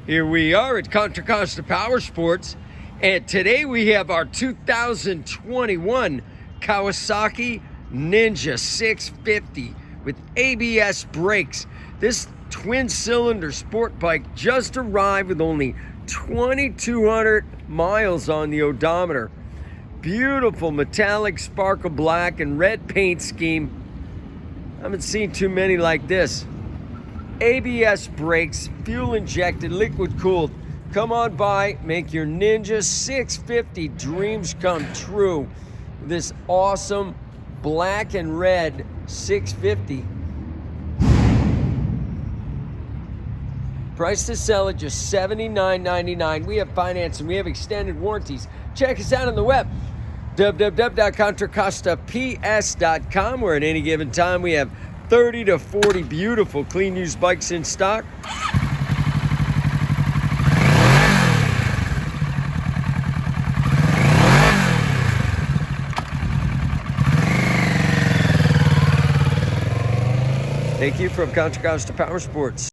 Here we are at Contra Costa Powersports, and today we have our 2021 Kawasaki Ninja 650 with ABS brakes. This twin-cylinder sport bike just arrived with only 2,200 miles on the odometer. Beautiful metallic sparkle black and red paint scheme. I haven't seen too many like this. ABS brakes, fuel injected, liquid cooled. Come on by, make your Ninja 650 dreams come true. This awesome black and red 650. Price to sell at just $79.99. We have financing, we have extended warranties. Check us out on the web, www.contracostaps.com, where at any given time we have 30 to 40 beautiful clean used bikes in stock. Thank you from Contra Costa Powersports.